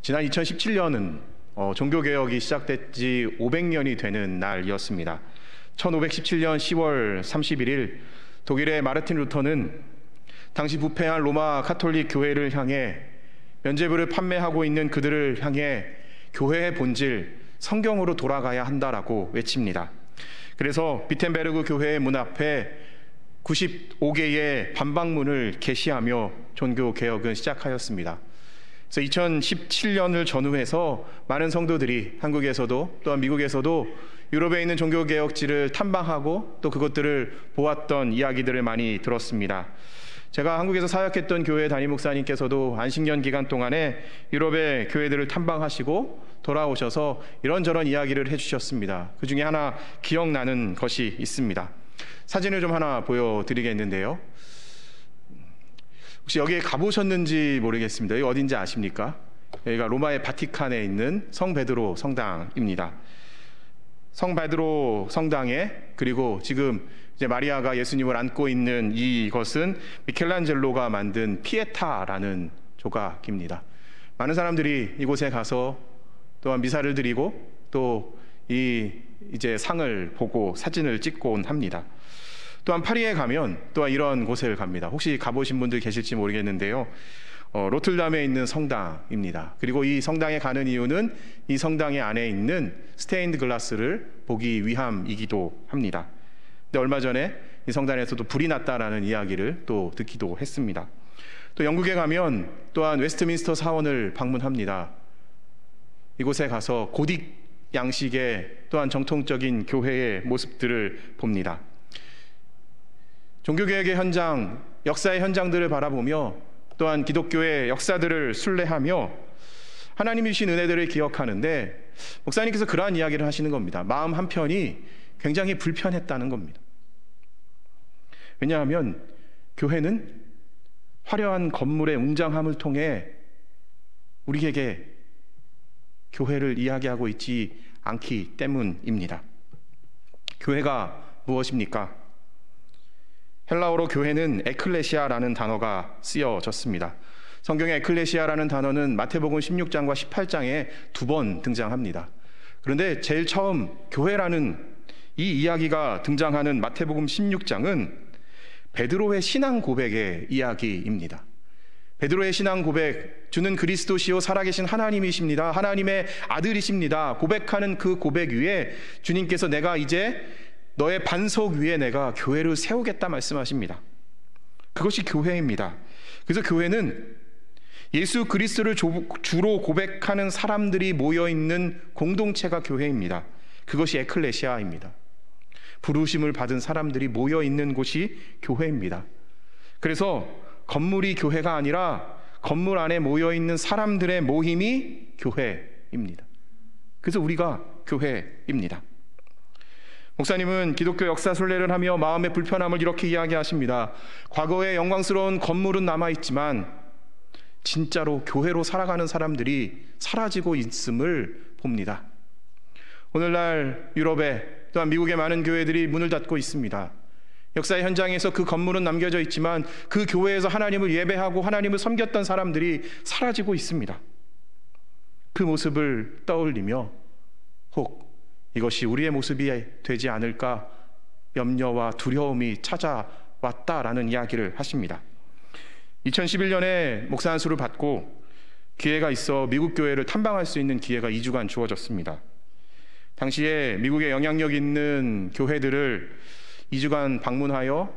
지난 2017년은 종교개혁이 시작된 지 500년이 되는 날이었습니다. 1517년 10월 31일 독일의 마르틴 루터는 당시 부패한 로마 가톨릭 교회를 향해 면죄부를 판매하고 있는 그들을 향해 교회의 본질, 성경으로 돌아가야 한다라고 외칩니다. 그래서 비텐베르그 교회의 문 앞에 95개의 반박문을 게시하며 종교개혁은 시작하였습니다. 그래서 2017년을 전후해서 많은 성도들이 한국에서도 또한 미국에서도 유럽에 있는 종교개혁지를 탐방하고 또 그것들을 보았던 이야기들을 많이 들었습니다. 제가 한국에서 사역했던 교회 담임 목사님께서도 안식년 기간 동안에 유럽의 교회들을 탐방하시고 돌아오셔서 이런저런 이야기를 해주셨습니다. 그 중에 하나 기억나는 것이 있습니다. 사진을 좀 하나 보여드리겠는데요. 혹시 여기에 가보셨는지 모르겠습니다. 여기 어딘지 아십니까? 여기가 로마의 바티칸에 있는 성 베드로 성당입니다. 성 베드로 성당에, 그리고 지금 이제 마리아가 예수님을 안고 있는 이것은 미켈란젤로가 만든 피에타라는 조각입니다. 많은 사람들이 이곳에 가서 또한 미사를 드리고 또 이제 상을 보고 사진을 찍곤 합니다. 또한 파리에 가면 또한 이런 곳을 갑니다. 혹시 가보신 분들 계실지 모르겠는데요. 로틀담에 있는 성당입니다. 그리고 이 성당에 가는 이유는 이 성당의 안에 있는 스테인드 글라스를 보기 위함이기도 합니다. 근데 얼마 전에 이 성당에서도 불이 났다라는 이야기를 또 듣기도 했습니다. 또 영국에 가면 또한 웨스트민스터 사원을 방문합니다. 이곳에 가서 고딕 양식의 또한 정통적인 교회의 모습들을 봅니다. 종교개혁의 현장, 역사의 현장들을 바라보며 또한 기독교의 역사들을 순례하며 하나님이 주신 은혜들을 기억하는데 목사님께서 그러한 이야기를 하시는 겁니다. 마음 한편이 굉장히 불편했다는 겁니다. 왜냐하면 교회는 화려한 건물의 웅장함을 통해 우리에게 교회를 이야기하고 있지 않기 때문입니다. 교회가 무엇입니까? 헬라어로 교회는 에클레시아라는 단어가 쓰여졌습니다. 성경에 에클레시아라는 단어는 마태복음 16장과 18장에 2번 등장합니다. 그런데 제일 처음 교회라는 이 이야기가 등장하는 마태복음 16장은 베드로의 신앙 고백의 이야기입니다. 베드로의 신앙 고백, 주는 그리스도시요 살아계신 하나님이십니다. 하나님의 아들이십니다. 고백하는 그 고백 위에 주님께서 내가 이제 너의 반석 위에 내가 교회를 세우겠다 말씀하십니다. 그것이 교회입니다. 그래서 교회는 예수 그리스도를 주로 고백하는 사람들이 모여있는 공동체가 교회입니다. 그것이 에클레시아입니다. 부르심을 받은 사람들이 모여있는 곳이 교회입니다. 그래서 건물이 교회가 아니라 건물 안에 모여있는 사람들의 모임이 교회입니다. 그래서 우리가 교회입니다. 목사님은 기독교 역사 순례를 하며 마음의 불편함을 이렇게 이야기하십니다. 과거의 영광스러운 건물은 남아있지만 진짜로 교회로 살아가는 사람들이 사라지고 있음을 봅니다. 오늘날 유럽에 또한 미국의 많은 교회들이 문을 닫고 있습니다. 역사의 현장에서 그 건물은 남겨져 있지만 그 교회에서 하나님을 예배하고 하나님을 섬겼던 사람들이 사라지고 있습니다. 그 모습을 떠올리며 혹 이것이 우리의 모습이 되지 않을까 염려와 두려움이 찾아왔다라는 이야기를 하십니다. 2011년에 목사 안수를 받고 기회가 있어 미국 교회를 탐방할 수 있는 기회가 2주간 주어졌습니다. 당시에 미국에 영향력 있는 교회들을 2주간 방문하여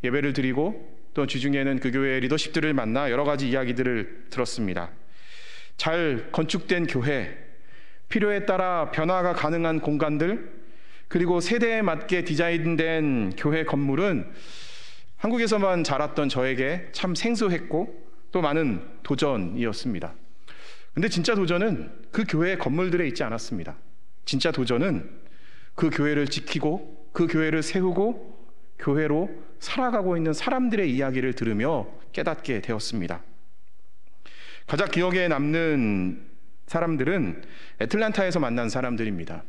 예배를 드리고 또 주중에는 그 교회의 리더십들을 만나 여러 가지 이야기들을 들었습니다. 잘 건축된 교회, 필요에 따라 변화가 가능한 공간들, 그리고 세대에 맞게 디자인된 교회 건물은 한국에서만 자랐던 저에게 참 생소했고 또 많은 도전이었습니다. 근데 진짜 도전은 그 교회의 건물들에 있지 않았습니다. 진짜 도전은 그 교회를 지키고 그 교회를 세우고 교회로 살아가고 있는 사람들의 이야기를 들으며 깨닫게 되었습니다. 가장 기억에 남는 사람들은 애틀랜타에서 만난 사람들입니다.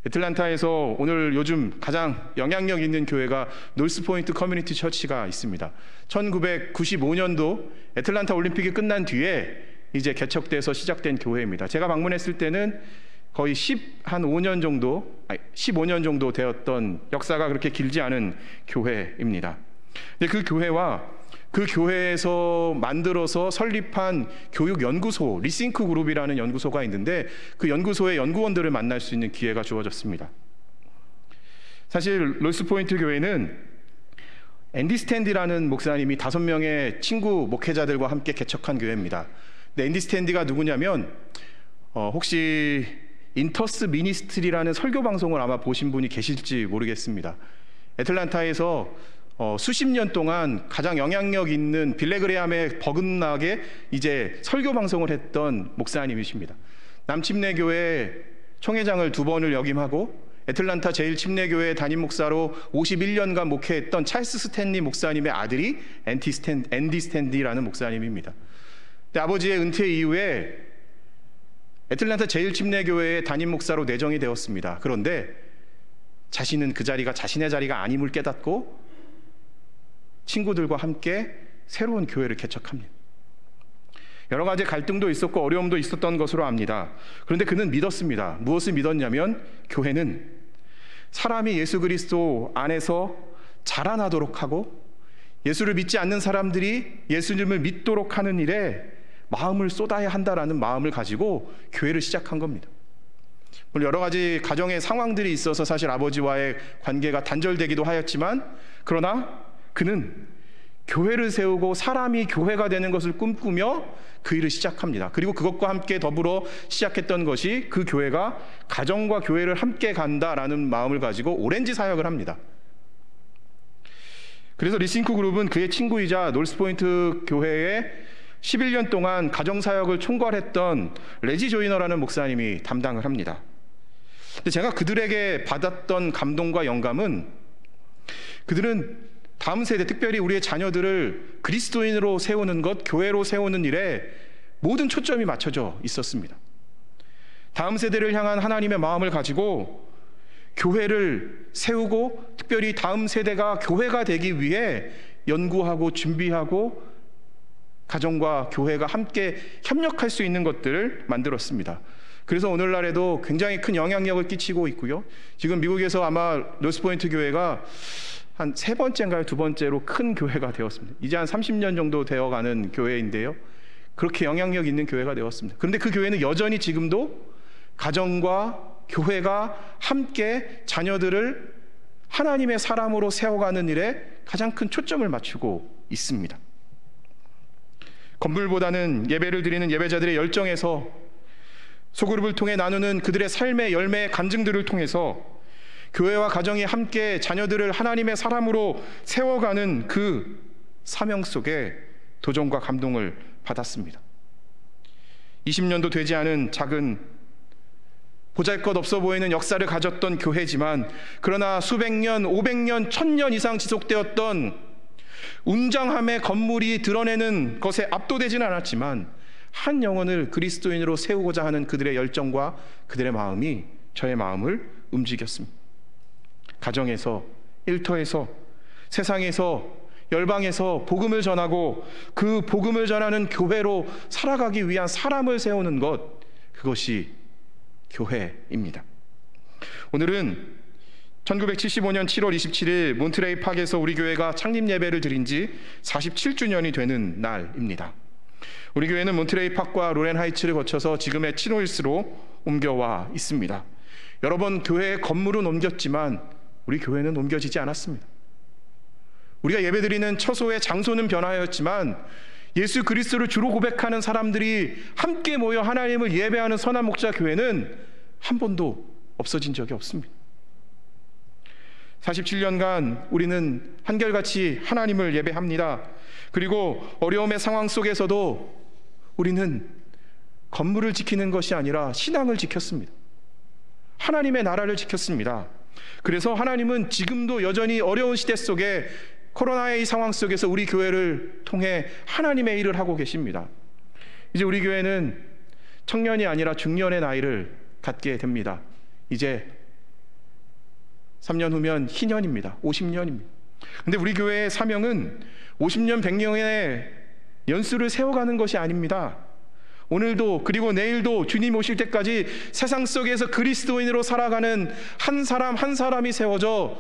애틀랜타에서 오늘 요즘 가장 영향력 있는 교회가 노스포인트 커뮤니티 처치가 있습니다. 1995년도 애틀랜타 올림픽이 끝난 뒤에 이제 개척돼서 시작된 교회입니다. 제가 방문했을 때는 거의 15년 정도 되었던, 역사가 그렇게 길지 않은 교회입니다. 근데 그 교회와 그 교회에서 만들어서 설립한 교육연구소, 리싱크 그룹이라는 연구소가 있는데, 그 연구소의 연구원들을 만날 수 있는 기회가 주어졌습니다. 사실 로스포인트 교회는 앤디 스탠디라는 목사님이 5명의 친구 목회자들과 함께 개척한 교회입니다. 근데 앤디 스탠디가 누구냐면, 혹시 인터스 미니스트리라는 설교 방송을 아마 보신 분이 계실지 모르겠습니다. 애틀란타에서 수십 년 동안 가장 영향력 있는 빌레그레함에 버금나게 이제 설교 방송을 했던 목사님이십니다. 남침례교회 총회장을 2번을 역임하고 애틀란타 제1침례교회 담임 목사로 51년간 목회했던 찰스 스탠리 목사님의 아들이 앤디 스탠디라는 목사님입니다. 근데 아버지의 은퇴 이후에 애틀란타 제1침례교회의 담임 목사로 내정이 되었습니다. 그런데 자신은 그 자리가 자신의 자리가 아님을 깨닫고 친구들과 함께 새로운 교회를 개척합니다. 여러 가지 갈등도 있었고 어려움도 있었던 것으로 압니다. 그런데 그는 믿었습니다. 무엇을 믿었냐면, 교회는 사람이 예수 그리스도 안에서 자라나도록 하고 예수를 믿지 않는 사람들이 예수님을 믿도록 하는 일에 마음을 쏟아야 한다라는 마음을 가지고 교회를 시작한 겁니다. 물론 여러 가지 가정의 상황들이 있어서 사실 아버지와의 관계가 단절되기도 하였지만, 그러나 그는 교회를 세우고 사람이 교회가 되는 것을 꿈꾸며 그 일을 시작합니다. 그리고 그것과 함께 더불어 시작했던 것이, 그 교회가 가정과 교회를 함께 간다라는 마음을 가지고 오렌지 사역을 합니다. 그래서 리싱크 그룹은 그의 친구이자 노스포인트 교회에 11년 동안 가정사역을 총괄했던 레지 조이너라는 목사님이 담당을 합니다. 근데 제가 그들에게 받았던 감동과 영감은, 그들은 다음 세대, 특별히 우리의 자녀들을 그리스도인으로 세우는 것, 교회로 세우는 일에 모든 초점이 맞춰져 있었습니다. 다음 세대를 향한 하나님의 마음을 가지고 교회를 세우고, 특별히 다음 세대가 교회가 되기 위해 연구하고 준비하고 가정과 교회가 함께 협력할 수 있는 것들을 만들었습니다. 그래서 오늘날에도 굉장히 큰 영향력을 끼치고 있고요. 지금 미국에서 아마 노스포인트 교회가 한 3번째인가요? 2번째로 큰 교회가 되었습니다. 이제 한 30년 정도 되어가는 교회인데요. 그렇게 영향력 있는 교회가 되었습니다. 그런데 그 교회는 여전히 지금도 가정과 교회가 함께 자녀들을 하나님의 사람으로 세워가는 일에 가장 큰 초점을 맞추고 있습니다. 건물보다는 예배를 드리는 예배자들의 열정에서, 소그룹을 통해 나누는 그들의 삶의 열매의 간증들을 통해서 교회와 가정이 함께 자녀들을 하나님의 사람으로 세워가는 그 사명 속에 도전과 감동을 받았습니다. 20년도 되지 않은 작은, 보잘것없어 보이는 역사를 가졌던 교회지만, 그러나 수백 년, 500년, 1000년 이상 지속되었던 웅장함의 건물이 드러내는 것에 압도되지는 않았지만, 한 영혼을 그리스도인으로 세우고자 하는 그들의 열정과 그들의 마음이 저의 마음을 움직였습니다. 가정에서, 일터에서, 세상에서, 열방에서 복음을 전하고 그 복음을 전하는 교회로 살아가기 위한 사람을 세우는 것, 그것이 교회입니다. 오늘은 1975년 7월 27일 몬트레이 팍에서 우리 교회가 창립 예배를 드린 지 47주년이 되는 날입니다. 우리 교회는 몬트레이 팍과 로렌 하이츠를 거쳐서 지금의 치노힐스로 옮겨와 있습니다. 여러 번 교회의 건물은 옮겼지만 우리 교회는 옮겨지지 않았습니다. 우리가 예배드리는 처소의 장소는 변화하였지만 예수 그리스도를 주로 고백하는 사람들이 함께 모여 하나님을 예배하는 선한 목자 교회는 한 번도 없어진 적이 없습니다. 47년간 우리는 한결같이 하나님을 예배합니다. 그리고 어려움의 상황 속에서도 우리는 건물을 지키는 것이 아니라 신앙을 지켰습니다. 하나님의 나라를 지켰습니다. 그래서 하나님은 지금도 여전히 어려운 시대 속에, 코로나의 이 상황 속에서 우리 교회를 통해 하나님의 일을 하고 계십니다. 이제 우리 교회는 청년이 아니라 중년의 나이를 갖게 됩니다. 이제 3년 후면 희년입니다. 50년입니다. 근데 우리 교회의 사명은 50년, 100년의 연수를 세워가는 것이 아닙니다. 오늘도 그리고 내일도 주님 오실 때까지 세상 속에서 그리스도인으로 살아가는 한 사람 한 사람이 세워져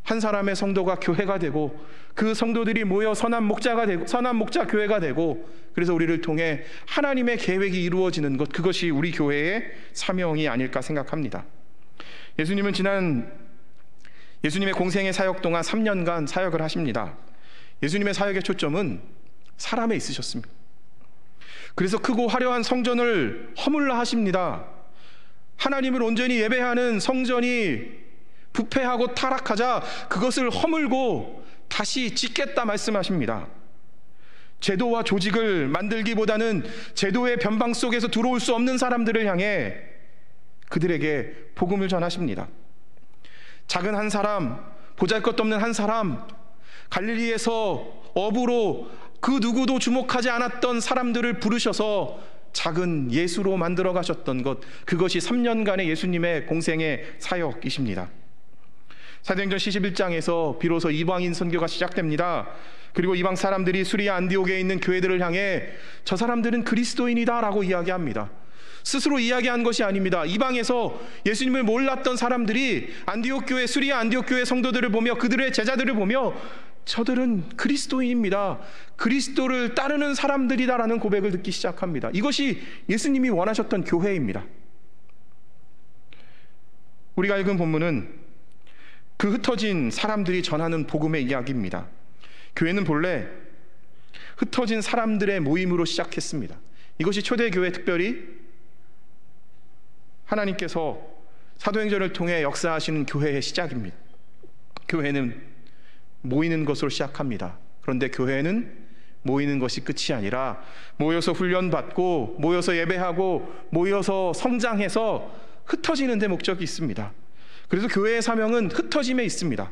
한 사람의 성도가 교회가 되고 그 성도들이 모여 선한 목자가 되고 선한 목자 교회가 되고 그래서 우리를 통해 하나님의 계획이 이루어지는 것, 그것이 우리 교회의 사명이 아닐까 생각합니다. 예수님은 예수님의 공생의 사역 동안 3년간 사역을 하십니다. 예수님의 사역의 초점은 사람에 있으셨습니다. 그래서 크고 화려한 성전을 허물라 하십니다. 하나님을 온전히 예배하는 성전이 부패하고 타락하자 그것을 허물고 다시 짓겠다 말씀하십니다. 제도와 조직을 만들기보다는 제도의 변방 속에서 들어올 수 없는 사람들을 향해 그들에게 복음을 전하십니다. 작은 한 사람, 보잘것없는 한 사람, 갈릴리에서 어부로 그 누구도 주목하지 않았던 사람들을 부르셔서 작은 예수로 만들어 가셨던 것, 그것이 3년간의 예수님의 공생의 사역이십니다. 사도행전 11장에서 비로소 이방인 선교가 시작됩니다. 그리고 이방 사람들이 수리아 안디옥에 있는 교회들을 향해 저 사람들은 그리스도인이다 라고 이야기합니다. 스스로 이야기한 것이 아닙니다. 이방에서 예수님을 몰랐던 사람들이 안디옥 교회, 수리아 안디옥 교회 성도들을 보며 그들의 제자들을 보며 저들은 그리스도인입니다, 그리스도를 따르는 사람들이다라는 고백을 듣기 시작합니다. 이것이 예수님이 원하셨던 교회입니다. 우리가 읽은 본문은 그 흩어진 사람들이 전하는 복음의 이야기입니다. 교회는 본래 흩어진 사람들의 모임으로 시작했습니다. 이것이 초대교회, 특별히 하나님께서 사도행전을 통해 역사하시는 교회의 시작입니다. 교회는 모이는 것으로 시작합니다. 그런데 교회는 모이는 것이 끝이 아니라 모여서 훈련받고 모여서 예배하고 모여서 성장해서 흩어지는 데 목적이 있습니다. 그래서 교회의 사명은 흩어짐에 있습니다.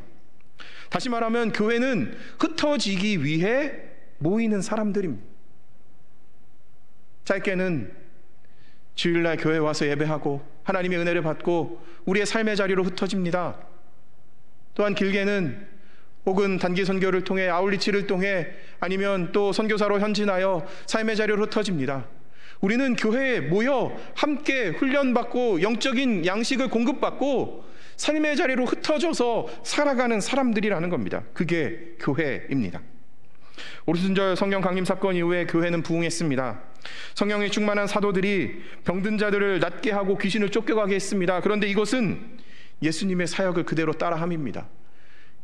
다시 말하면 교회는 흩어지기 위해 모이는 사람들입니다. 짧게는 주일날 교회에 와서 예배하고 하나님의 은혜를 받고 우리의 삶의 자리로 흩어집니다. 또한 길게는 혹은 단기 선교를 통해 아울리치를 통해 아니면 또 선교사로 현진하여 삶의 자리로 흩어집니다. 우리는 교회에 모여 함께 훈련받고 영적인 양식을 공급받고 삶의 자리로 흩어져서 살아가는 사람들이라는 겁니다. 그게 교회입니다. 오순절 성령 강림 사건 이후에 교회는 부흥했습니다. 성령이 충만한 사도들이 병든 자들을 낫게 하고 귀신을 쫓겨가게 했습니다. 그런데 이것은 예수님의 사역을 그대로 따라함입니다.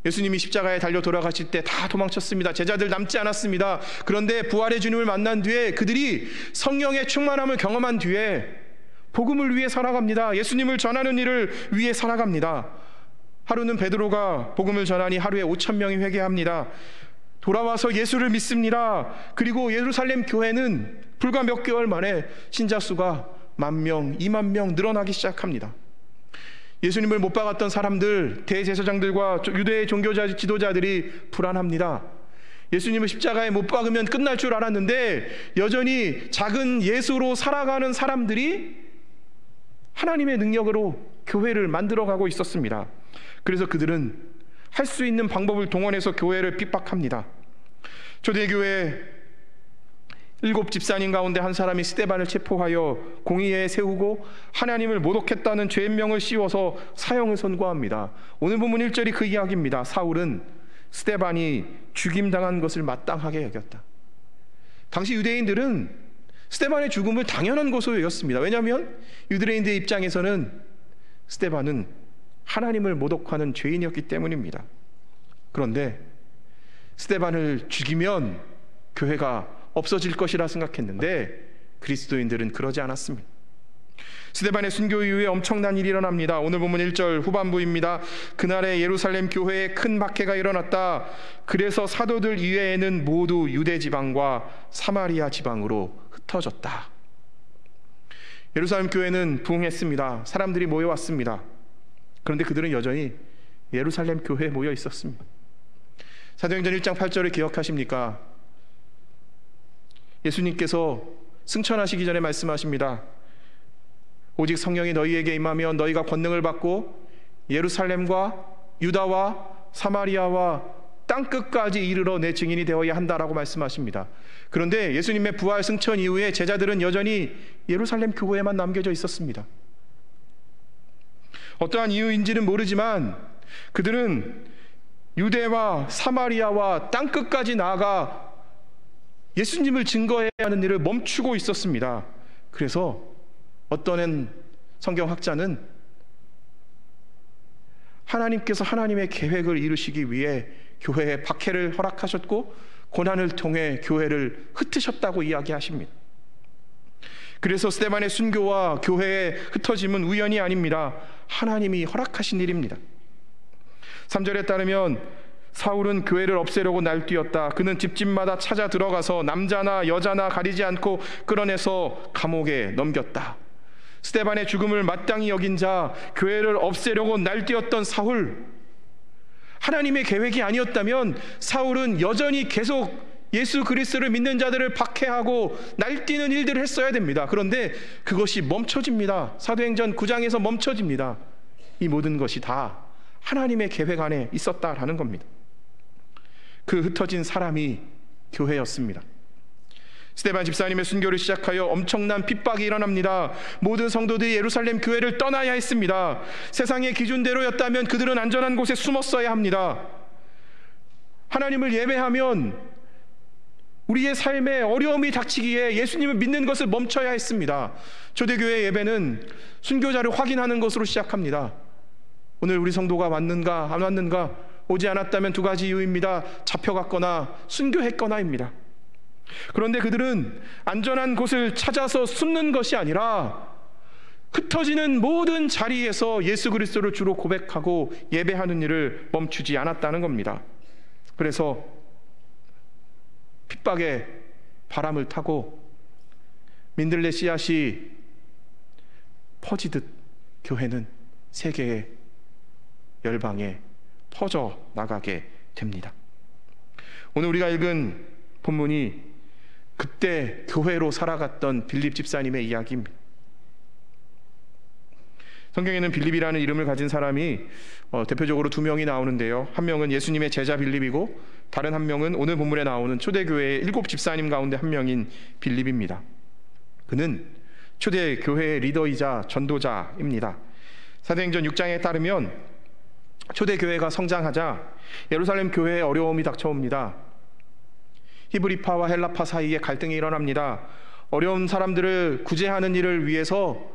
예수님이 십자가에 달려 돌아가실 때 다 도망쳤습니다. 제자들 남지 않았습니다. 그런데 부활의 주님을 만난 뒤에 그들이 성령의 충만함을 경험한 뒤에 복음을 위해 살아갑니다. 예수님을 전하는 일을 위해 살아갑니다. 하루는 베드로가 복음을 전하니 하루에 5,000명이 회개합니다. 돌아와서 예수를 믿습니다. 그리고 예루살렘 교회는 불과 몇 개월 만에 신자 수가 10,000명, 20,000명 늘어나기 시작합니다. 예수님을 못 박았던 사람들, 대제사장들과 유대의 종교자 지도자들이 불안합니다. 예수님을 십자가에 못 박으면 끝날 줄 알았는데 여전히 작은 예수로 살아가는 사람들이 하나님의 능력으로 교회를 만들어가고 있었습니다. 그래서 그들은 할 수 있는 방법을 동원해서 교회를 핍박합니다. 초대교회 7 집사님 가운데 한 사람이 스데반을 체포하여 공의회에 세우고 하나님을 모독했다는 죄명을 씌워서 사형을 선고합니다. 오늘 본문 1절이 그 이야기입니다. 사울은 스데반이 죽임당한 것을 마땅하게 여겼다. 당시 유대인들은 스데반의 죽음을 당연한 것으로 여겼습니다. 왜냐하면 유대인들의 입장에서는 스데반은 하나님을 모독하는 죄인이었기 때문입니다. 그런데 스데반을 죽이면 교회가 없어질 것이라 생각했는데 그리스도인들은 그러지 않았습니다. 스데반의 순교 이후에 엄청난 일이 일어납니다. 오늘 본문 1절 후반부입니다. 그날에 예루살렘 교회에 큰 박해가 일어났다. 그래서 사도들 이외에는 모두 유대 지방과 사마리아 지방으로 흩어졌다. 예루살렘 교회는 부흥했습니다. 사람들이 모여왔습니다. 그런데 그들은 여전히 예루살렘 교회에 모여 있었습니다. 사도행전 1장 8절을 기억하십니까? 예수님께서 승천하시기 전에 말씀하십니다. 오직 성령이 너희에게 임하면 너희가 권능을 받고 예루살렘과 유다와 사마리아와 땅끝까지 이르러 내 증인이 되어야 한다라고 말씀하십니다. 그런데 예수님의 부활 승천 이후에 제자들은 여전히 예루살렘 교회에만 남겨져 있었습니다. 어떠한 이유인지는 모르지만 그들은 유대와 사마리아와 땅끝까지 나아가 예수님을 증거해야 하는 일을 멈추고 있었습니다. 그래서 어떤 성경학자는 하나님께서 하나님의 계획을 이루시기 위해 교회에 박해를 허락하셨고 고난을 통해 교회를 흩으셨다고 이야기하십니다. 그래서 스데반의 순교와 교회의 흩어짐은 우연이 아닙니다. 하나님이 허락하신 일입니다. 3절에 따르면 사울은 교회를 없애려고 날뛰었다. 그는 집집마다 찾아 들어가서 남자나 여자나 가리지 않고 끌어내서 감옥에 넘겼다. 스데반의 죽음을 마땅히 여긴 자, 교회를 없애려고 날뛰었던 사울, 하나님의 계획이 아니었다면 사울은 여전히 계속 예수 그리스도를 믿는 자들을 박해하고 날뛰는 일들을 했어야 됩니다. 그런데 그것이 멈춰집니다. 사도행전 9장에서 멈춰집니다. 이 모든 것이 다 하나님의 계획 안에 있었다라는 겁니다. 그 흩어진 사람이 교회였습니다. 스데반 집사님의 순교를 시작하여 엄청난 핍박이 일어납니다. 모든 성도들이 예루살렘 교회를 떠나야 했습니다. 세상의 기준대로였다면 그들은 안전한 곳에 숨었어야 합니다. 하나님을 예배하면 우리의 삶에 어려움이 닥치기에 예수님을 믿는 것을 멈춰야 했습니다. 초대교회 예배는 순교자를 확인하는 것으로 시작합니다. 오늘 우리 성도가 왔는가 안 왔는가, 오지 않았다면 두 가지 이유입니다. 잡혀갔거나 순교했거나입니다. 그런데 그들은 안전한 곳을 찾아서 숨는 것이 아니라 흩어지는 모든 자리에서 예수 그리스도를 주로 고백하고 예배하는 일을 멈추지 않았다는 겁니다. 그래서 핍박의 바람을 타고 민들레 씨앗이 퍼지듯 교회는 세계의 열방에 퍼져 나가게 됩니다. 오늘 우리가 읽은 본문이 그때 교회로 살아갔던 빌립 집사님의 이야기입니다. 성경에는 빌립이라는 이름을 가진 사람이 대표적으로 두 명이 나오는데요. 한 명은 예수님의 제자 빌립이고 다른 한 명은 오늘 본문에 나오는 초대교회의 7 집사님 가운데 한 명인 빌립입니다. 그는 초대교회의 리더이자 전도자입니다. 사도행전 6장에 따르면 초대교회가 성장하자 예루살렘 교회에 어려움이 닥쳐옵니다. 히브리파와 헬라파 사이에 갈등이 일어납니다. 어려운 사람들을 구제하는 일을 위해서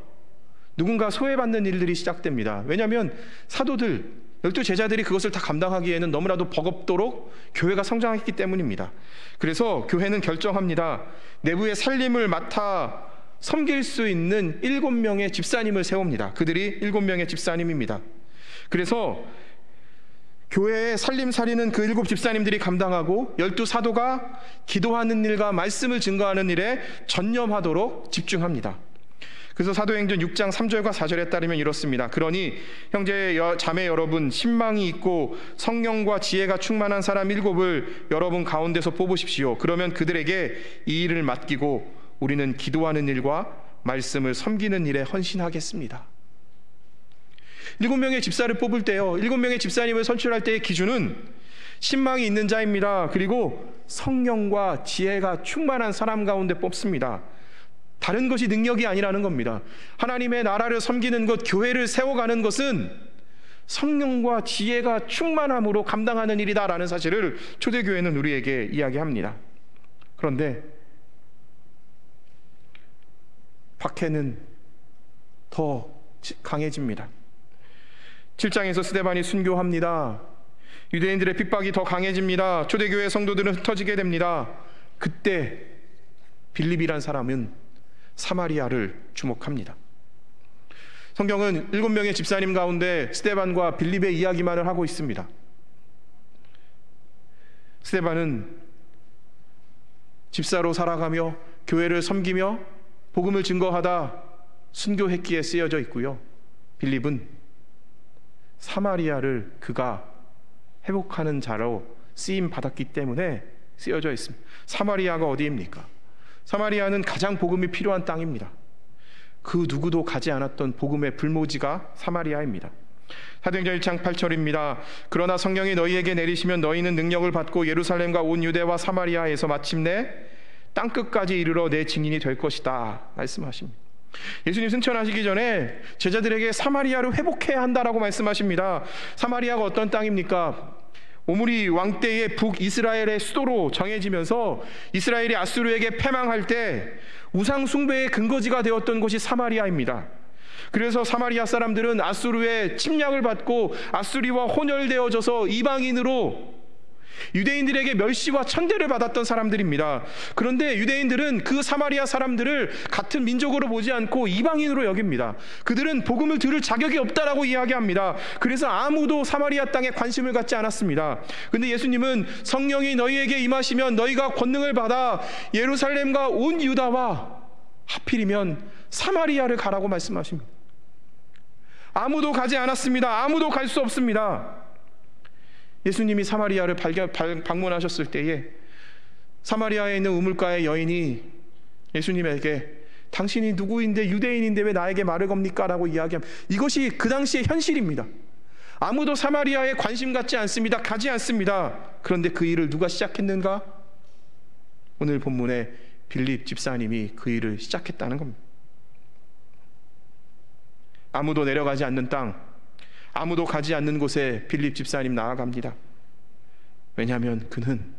누군가 소외받는 일들이 시작됩니다. 왜냐하면 사도들, 12 제자들이 그것을 다 감당하기에는 너무나도 버겁도록 교회가 성장했기 때문입니다. 그래서 교회는 결정합니다. 내부의 살림을 맡아 섬길 수 있는 7명의 집사님을 세웁니다. 그들이 7명의 집사님입니다. 그래서 교회의 살림살이는 그 7 집사님들이 감당하고 12 사도가 기도하는 일과 말씀을 증거하는 일에 전념하도록 집중합니다. 그래서 사도행전 6장 3절과 4절에 따르면 이렇습니다. 그러니 형제 자매 여러분, 신망이 있고 성령과 지혜가 충만한 사람 7을 여러분 가운데서 뽑으십시오. 그러면 그들에게 이 일을 맡기고 우리는 기도하는 일과 말씀을 섬기는 일에 헌신하겠습니다. 7명의 집사를 뽑을 때요, 7명의 집사님을 선출할 때의 기준은 신망이 있는 자입니다. 그리고 성령과 지혜가 충만한 사람 가운데 뽑습니다. 다른 것이 능력이 아니라는 겁니다. 하나님의 나라를 섬기는 것, 교회를 세워가는 것은 성령과 지혜가 충만함으로 감당하는 일이다라는 사실을 초대교회는 우리에게 이야기합니다. 그런데 박해는 더 강해집니다. 7장에서 스데반이 순교합니다. 유대인들의 핍박이 더 강해집니다. 초대교회 성도들은 흩어지게 됩니다. 그때 빌립이란 사람은 사마리아를 주목합니다. 성경은 7명의 집사님 가운데 스데반과 빌립의 이야기만을 하고 있습니다. 스데반은 집사로 살아가며 교회를 섬기며 복음을 증거하다 순교했기에 쓰여져 있고요. 빌립은 사마리아를 그가 회복하는 자로 쓰임 받았기 때문에 쓰여져 있습니다. 사마리아가 어디입니까? 사마리아는 가장 복음이 필요한 땅입니다. 그 누구도 가지 않았던 복음의 불모지가 사마리아입니다. 사도행전 1장 8절입니다. 그러나 성령이 너희에게 내리시면 너희는 능력을 받고 예루살렘과 온 유대와 사마리아에서 마침내 땅끝까지 이르러 내 증인이 될 것이다 말씀하십니다. 예수님 승천하시기 전에 제자들에게 사마리아를 회복해야 한다라고 말씀하십니다. 사마리아가 어떤 땅입니까? 오므리 왕 때의 북이스라엘의 수도로 정해지면서 이스라엘이 아수르에게 패망할 때 우상 숭배의 근거지가 되었던 곳이 사마리아입니다. 그래서 사마리아 사람들은 아수르의 침략을 받고 아수리와 혼혈되어져서 이방인으로 유대인들에게 멸시와 천대를 받았던 사람들입니다. 그런데 유대인들은 그 사마리아 사람들을 같은 민족으로 보지 않고 이방인으로 여깁니다. 그들은 복음을 들을 자격이 없다라고 이야기합니다. 그래서 아무도 사마리아 땅에 관심을 갖지 않았습니다. 그런데 예수님은 성령이 너희에게 임하시면 너희가 권능을 받아 예루살렘과 온 유다와 하필이면 사마리아를 가라고 말씀하십니다. 아무도 가지 않았습니다. 아무도 갈 수 없습니다. 예수님이 사마리아를 방문하셨을 때에 사마리아에 있는 우물가의 여인이 예수님에게 당신이 누구인데 유대인인데 왜 나에게 말을 겁니까? 라고 이야기합니다. 이것이 그 당시의 현실입니다. 아무도 사마리아에 관심 갖지 않습니다. 가지 않습니다. 그런데 그 일을 누가 시작했는가? 오늘 본문에 빌립 집사님이 그 일을 시작했다는 겁니다. 아무도 내려가지 않는 땅, 아무도 가지 않는 곳에 빌립 집사님 나아갑니다. 왜냐하면 그는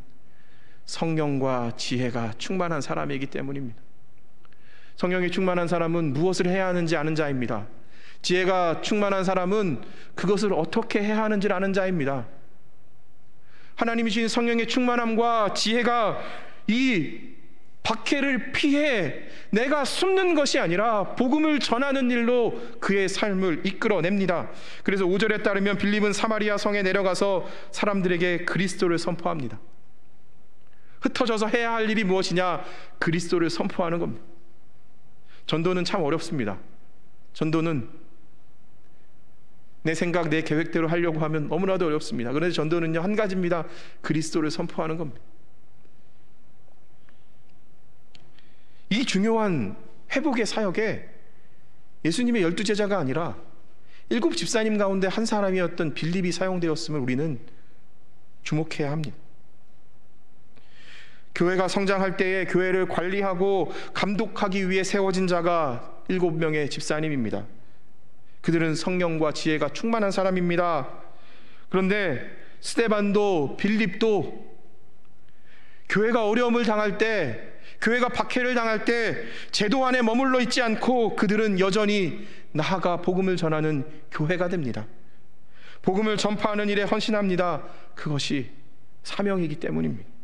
성령과 지혜가 충만한 사람이기 때문입니다. 성령이 충만한 사람은 무엇을 해야 하는지 아는 자입니다. 지혜가 충만한 사람은 그것을 어떻게 해야 하는지를 아는 자입니다. 하나님이 주신 성령의 충만함과 지혜가 이 박해를 피해 내가 숨는 것이 아니라 복음을 전하는 일로 그의 삶을 이끌어냅니다. 그래서 5절에 따르면 빌립은 사마리아 성에 내려가서 사람들에게 그리스도를 선포합니다. 흩어져서 해야 할 일이 무엇이냐? 그리스도를 선포하는 겁니다. 전도는 참 어렵습니다. 전도는 내 생각, 내 계획대로 하려고 하면 너무나도 어렵습니다. 그런데 전도는요, 한 가지입니다. 그리스도를 선포하는 겁니다. 이 중요한 회복의 사역에 예수님의 12제자가 아니라 7 집사님 가운데 한 사람이었던 빌립이 사용되었음을 우리는 주목해야 합니다. 교회가 성장할 때에 교회를 관리하고 감독하기 위해 세워진 자가 7명의 집사님입니다. 그들은 성령과 지혜가 충만한 사람입니다. 그런데 스데반도 빌립도 교회가 어려움을 당할 때, 교회가 박해를 당할 때 제도 안에 머물러 있지 않고 그들은 여전히 나아가 복음을 전하는 교회가 됩니다. 복음을 전파하는 일에 헌신합니다. 그것이 사명이기 때문입니다.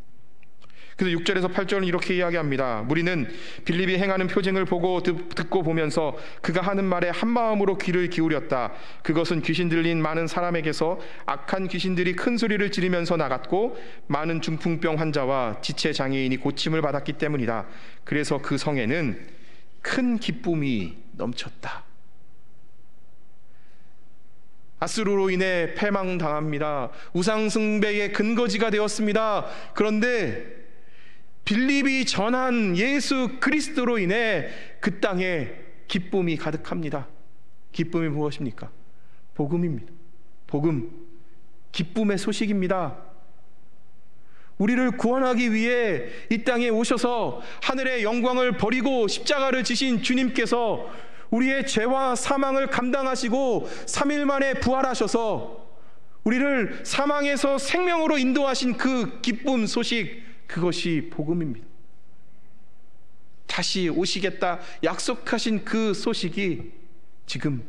그래서 6절에서 8절은 이렇게 이야기합니다. 무리는 빌립이 행하는 표징을 보고 듣고 보면서 그가 하는 말에 한마음으로 귀를 기울였다. 그것은 귀신 들린 많은 사람에게서 악한 귀신들이 큰 소리를 지르면서 나갔고 많은 중풍병 환자와 지체 장애인이 고침을 받았기 때문이다. 그래서 그 성에는 큰 기쁨이 넘쳤다. 아수르로 인해 패망당합니다. 우상숭배의 근거지가 되었습니다. 그런데 빌립이 전한 예수 그리스도로 인해 그 땅에 기쁨이 가득합니다. 기쁨이 무엇입니까? 복음입니다. 복음, 기쁨의 소식입니다. 우리를 구원하기 위해 이 땅에 오셔서 하늘의 영광을 버리고 십자가를 지신 주님께서 우리의 죄와 사망을 감당하시고 3일 만에 부활하셔서 우리를 사망에서 생명으로 인도하신 그 기쁨 소식, 그것이 복음입니다. 다시 오시겠다 약속하신 그 소식이 지금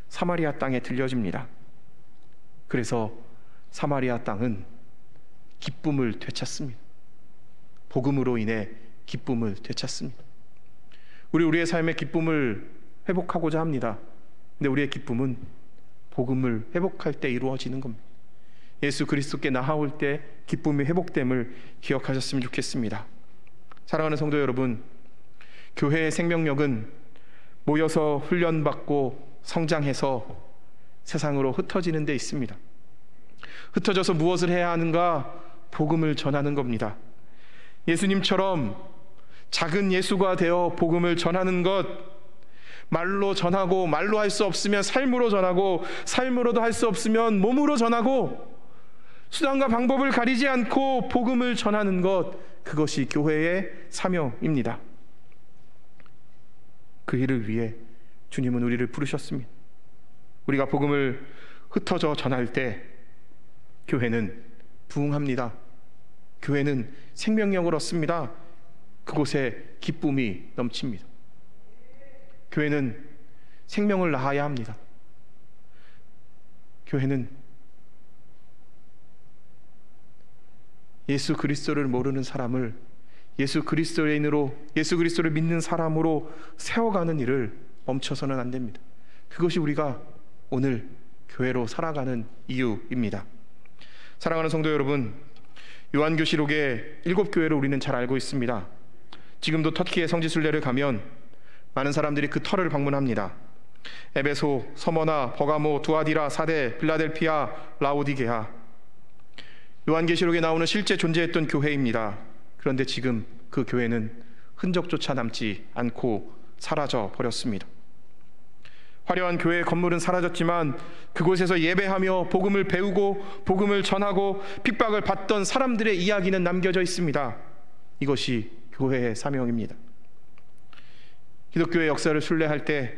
사마리아 땅에 들려집니다. 그래서 사마리아 땅은 기쁨을 되찾습니다. 복음으로 인해 기쁨을 되찾습니다. 우리의 삶의 기쁨을 회복하고자 합니다. 근데 우리의 기쁨은 복음을 회복할 때 이루어지는 겁니다. 예수 그리스도께 나아올 때 기쁨이 회복됨을 기억하셨으면 좋겠습니다. 사랑하는 성도 여러분, 교회의 생명력은 모여서 훈련받고 성장해서 세상으로 흩어지는 데 있습니다. 흩어져서 무엇을 해야 하는가? 복음을 전하는 겁니다. 예수님처럼 작은 예수가 되어 복음을 전하는 것, 말로 전하고, 말로 할 수 없으면 삶으로 전하고, 삶으로도 할 수 없으면 몸으로 전하고, 수단과 방법을 가리지 않고 복음을 전하는 것, 그것이 교회의 사명입니다. 그 일을 위해 주님은 우리를 부르셨습니다. 우리가 복음을 흩어져 전할 때 교회는 부흥합니다. 교회는 생명력을 얻습니다. 그곳에 기쁨이 넘칩니다. 교회는 생명을 낳아야 합니다. 교회는 예수 그리스도를 모르는 사람을 예수 그리스도인으로, 예수 그리스도를 믿는 사람으로 세워가는 일을 멈춰서는 안 됩니다. 그것이 우리가 오늘 교회로 살아가는 이유입니다. 사랑하는 성도 여러분, 요한계시록의 7교회를 우리는 잘 알고 있습니다. 지금도 터키의 성지순례를 가면 많은 사람들이 그 터를 방문합니다. 에베소, 서머나, 버가모, 두아디라, 사데, 빌라델피아, 라오디게아. 요한계시록에 나오는 실제 존재했던 교회입니다. 그런데 지금 그 교회는 흔적조차 남지 않고 사라져 버렸습니다. 화려한 교회의 건물은 사라졌지만 그곳에서 예배하며 복음을 배우고 복음을 전하고 핍박을 받던 사람들의 이야기는 남겨져 있습니다. 이것이 교회의 사명입니다. 기독교의 역사를 순례할 때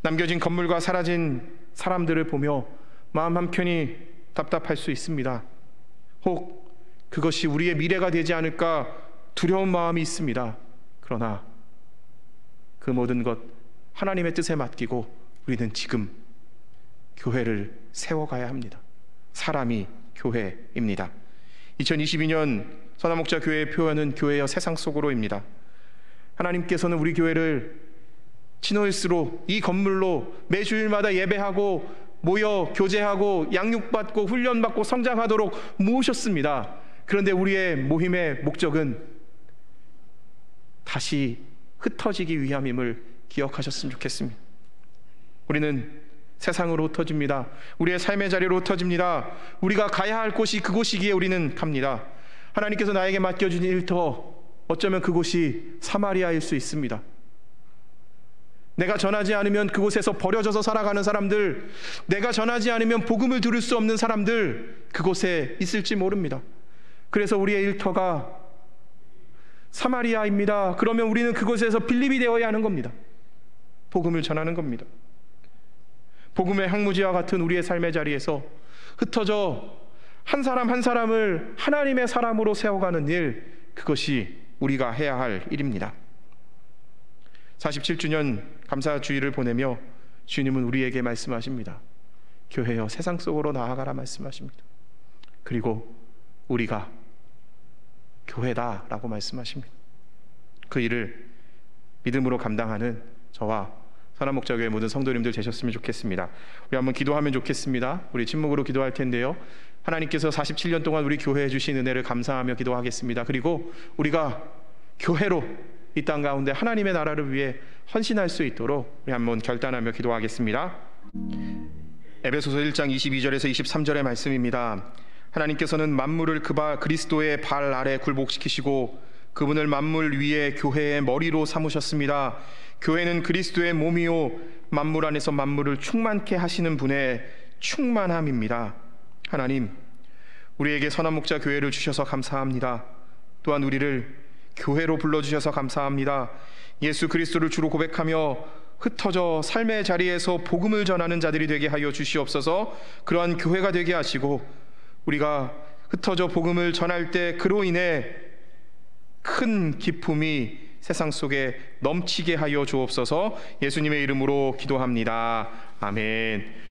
남겨진 건물과 사라진 사람들을 보며 마음 한켠이 답답할 수 있습니다. 혹 그것이 우리의 미래가 되지 않을까 두려운 마음이 있습니다. 그러나 그 모든 것 하나님의 뜻에 맡기고 우리는 지금 교회를 세워가야 합니다. 사람이 교회입니다. 2022년 선한목자 교회의 표현은 교회여 세상 속으로입니다. 하나님께서는 우리 교회를 치노일스로, 이 건물로 매주일마다 예배하고 모여 교제하고 양육받고 훈련받고 성장하도록 모으셨습니다. 그런데 우리의 모임의 목적은 다시 흩어지기 위함임을 기억하셨으면 좋겠습니다. 우리는 세상으로 흩어집니다. 우리의 삶의 자리로 흩어집니다. 우리가 가야 할 곳이 그곳이기에 우리는 갑니다. 하나님께서 나에게 맡겨준 일터, 어쩌면 그곳이 사마리아일 수 있습니다. 내가 전하지 않으면 그곳에서 버려져서 살아가는 사람들, 내가 전하지 않으면 복음을 들을 수 없는 사람들, 그곳에 있을지 모릅니다. 그래서 우리의 일터가 사마리아입니다. 그러면 우리는 그곳에서 빌립이 되어야 하는 겁니다. 복음을 전하는 겁니다. 복음의 항무지와 같은 우리의 삶의 자리에서 흩어져 한 사람 한 사람을 하나님의 사람으로 세워가는 일, 그것이 우리가 해야 할 일입니다. 47주년 감사주의를 보내며 주님은 우리에게 말씀하십니다. 교회여 세상 속으로 나아가라 말씀하십니다. 그리고 우리가 교회다라고 말씀하십니다. 그 일을 믿음으로 감당하는 저와 선한목자교회 모든 성도님들 되셨으면 좋겠습니다. 우리 한번 기도하면 좋겠습니다. 우리 침묵으로 기도할 텐데요, 하나님께서 47년 동안 우리 교회에 주신 은혜를 감사하며 기도하겠습니다. 그리고 우리가 교회로 이 땅 가운데 하나님의 나라를 위해 헌신할 수 있도록 우리 한번 결단하며 기도하겠습니다. 에베소서 1장 22절에서 23절의 말씀입니다. 하나님께서는 만물을 그리스도의 발 아래 굴복시키시고 그분을 만물 위에 교회의 머리로 삼으셨습니다. 교회는 그리스도의 몸이요 만물 안에서 만물을 충만케 하시는 분의 충만함입니다. 하나님, 우리에게 선한목자 교회를 주셔서 감사합니다. 또한 우리를 교회로 불러주셔서 감사합니다. 예수 그리스도를 주로 고백하며 흩어져 삶의 자리에서 복음을 전하는 자들이 되게 하여 주시옵소서. 그러한 교회가 되게 하시고 우리가 흩어져 복음을 전할 때 그로 인해 큰 기쁨이 세상 속에 넘치게 하여 주옵소서. 예수님의 이름으로 기도합니다. 아멘.